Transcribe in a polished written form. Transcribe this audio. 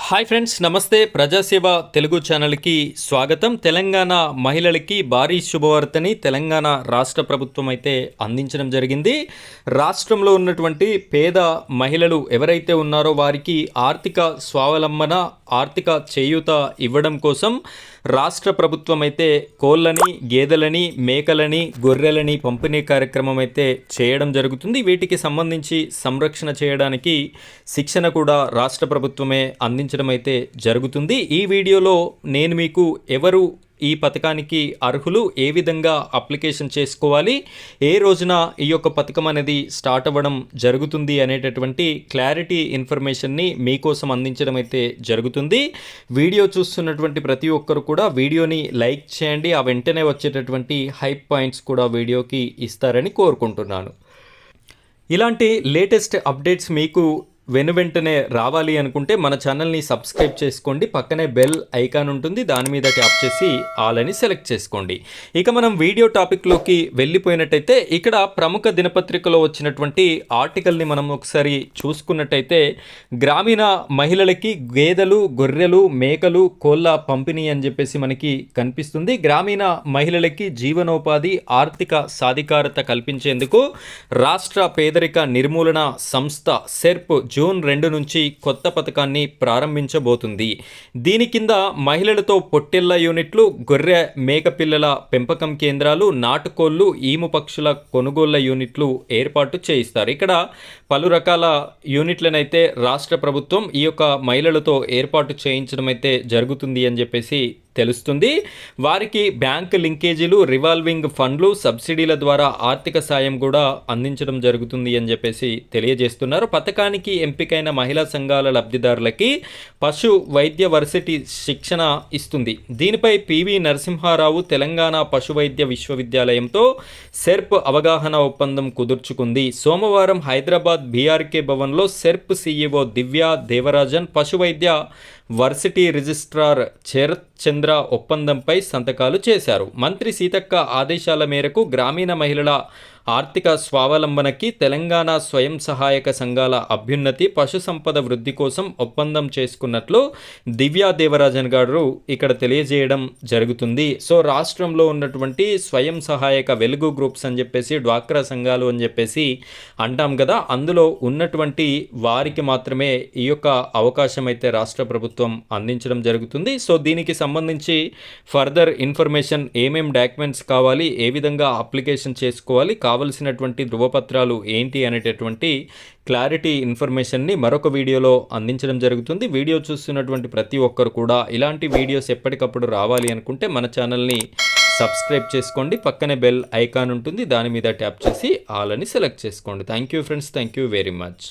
Hi friends, నమస్తే. ప్రజాసేవ తెలుగు ఛానల్కి స్వాగతం. తెలంగాణ మహిళలకి భారీ శుభవార్తని తెలంగాణ రాష్ట్ర ప్రభుత్వం అయితే అందించడం జరిగింది. రాష్ట్రంలో ఉన్నటువంటి పేద మహిళలు ఎవరైతే ఉన్నారో వారికి ఆర్థిక స్వావలంబన, ఆర్థిక చేయూత ఇవ్వడం కోసం రాష్ట్ర ప్రభుత్వం అయితే కోళ్ళని, గేదెలని, మేకలని, గొర్రెలని పంపిణీ కార్యక్రమం అయితే చేయడం జరుగుతుంది. వీటికి సంబంధించి సంరక్షణ చేయడానికి శిక్షణ కూడా రాష్ట్ర ప్రభుత్వమే అందించడం అయితే జరుగుతుంది. ఈ వీడియోలో నేను మీకు ఎవరు ఈ పథకానికి అర్హులు, ఏ విధంగా అప్లికేషన్ చేసుకోవాలి, ఏ రోజున ఈ యొక్క పథకం అనేది స్టార్ట్ అవ్వడం జరుగుతుంది అనేటటువంటి క్లారిటీ ఇన్ఫర్మేషన్ని మీకోసం అందించడం అయితే జరుగుతుంది. వీడియో చూస్తున్నటువంటి ప్రతి ఒక్కరు కూడా వీడియోని లైక్ చేయండి. ఆ వెంటనే వచ్చేటటువంటి హైప్ పాయింట్స్ కూడా వీడియోకి ఇస్తారని కోరుకుంటున్నాను. ఇలాంటి లేటెస్ట్ అప్డేట్స్ మీకు వెంటనే రావాలి అనుకుంటే మన ఛానల్ని సబ్స్క్రైబ్ చేసుకోండి. పక్కనే బెల్ ఐకాన్ ఉంటుంది, దాని మీద ట్యాప్ చేసి ఆల్ అని సెలెక్ట్ చేసుకోండి. ఇక మనం వీడియో టాపిక్లోకి వెళ్ళిపోయినట్టయితే ఇక్కడ ప్రముఖ దినపత్రికలో వచ్చినటువంటి ఆర్టికల్ని మనం ఒకసారి చూసుకున్నట్టయితే గ్రామీణ మహిళలకి గేదెలు, గొర్రెలు, మేకలు, కోళ్ళ పంపిణీ అని చెప్పేసి మనకి కనిపిస్తుంది. గ్రామీణ మహిళలకి జీవనోపాధి, ఆర్థిక సాధికారత కల్పించేందుకు రాష్ట్ర పేదరిక నిర్మూలన సంస్థ సెర్ప్ జూన్ 2 నుంచి కొత్త పథకాన్ని ప్రారంభించబోతుంది. దీని కింద మహిళలతో పొట్టెళ్ల యూనిట్లు, గొర్రె మేక పిల్లల పెంపకం కేంద్రాలు, నాటుకోళ్లు, ఈము పక్షుల కొనుగోళ్ల యూనిట్లు ఏర్పాటు చేయిస్తారు. ఇక్కడ పలు రకాల యూనిట్లనైతే రాష్ట్ర ప్రభుత్వం ఈ యొక్క మహిళలతో ఏర్పాటు చేయించడం అయితే జరుగుతుంది అని చెప్పేసి తెలుస్తుంది. వారికి బ్యాంక్ లింకేజీలు, రివాల్వింగ్ ఫండ్లు, సబ్సిడీల ద్వారా ఆర్థిక సాయం కూడా అందించడం జరుగుతుంది అని చెప్పేసి తెలియజేస్తున్నారు. పథకానికి ఎంపికైన మహిళా సంఘాల లబ్ధిదారులకి పశు వైద్య వర్సిటీ శిక్షణ ఇస్తుంది. దీనిపై పివి నరసింహారావు తెలంగాణ పశు వైద్య విశ్వవిద్యాలయంతో సెర్ప్ అవగాహన ఒప్పందం కుదుర్చుకుంది. సోమవారం హైదరాబాద్ బీఆర్కే భవన్లో సెర్ప్ సీఈఓ దివ్యా దేవరాజన్, పశు వైద్య వర్సిటీ రిజిస్ట్రార్ శరత్ చంద్ర ఒప్పందంపై సంతకాలు చేశారు. మంత్రి సీతక్క ఆదేశాల మేరకు గ్రామీణ మహిళల ఆర్థిక స్వావలంబనకి, తెలంగాణ స్వయం సహాయక సంఘాల అభ్యున్నతి, పశు సంపద వృద్ధి కోసం ఒప్పందం చేసుకున్నట్లు దివ్యా దేవరాజన్ గారు ఇక్కడ తెలియజేయడం జరుగుతుంది. సో రాష్ట్రంలో ఉన్నటువంటి స్వయం సహాయక వెలుగు గ్రూప్స్ అని చెప్పేసి, డ్వాక్రా సంఘాలు అని చెప్పేసి అంటాం కదా, అందులో ఉన్నటువంటి వారికి మాత్రమే ఈ యొక్క అవకాశం అయితే రాష్ట్ర ప్రభుత్వం అందించడం జరుగుతుంది. సో దీనికి సంబంధించి ఫర్దర్ ఇన్ఫర్మేషన్, ఏమేం డాక్యుమెంట్స్ కావాలి, ఏ విధంగా అప్లికేషన్ చేసుకోవాలి, కావలసినటువంటి ధృవపత్రాలు ఏంటి అనేటటువంటి క్లారిటీ ఇన్ఫర్మేషన్ని మరొక వీడియోలో అందించడం జరుగుతుంది. వీడియో చూస్తున్నటువంటి ప్రతి ఒక్కరు కూడా ఇలాంటి వీడియోస్ ఎప్పటికప్పుడు రావాలి అనుకుంటే మన ఛానల్ని సబ్స్క్రైబ్ చేసుకోండి. పక్కనే బెల్ ఐకాన్ ఉంటుంది, దాని మీద ట్యాప్ చేసి ఆల్ అని సెలెక్ట్ చేసుకోండి. Thank you friends, thank you very much.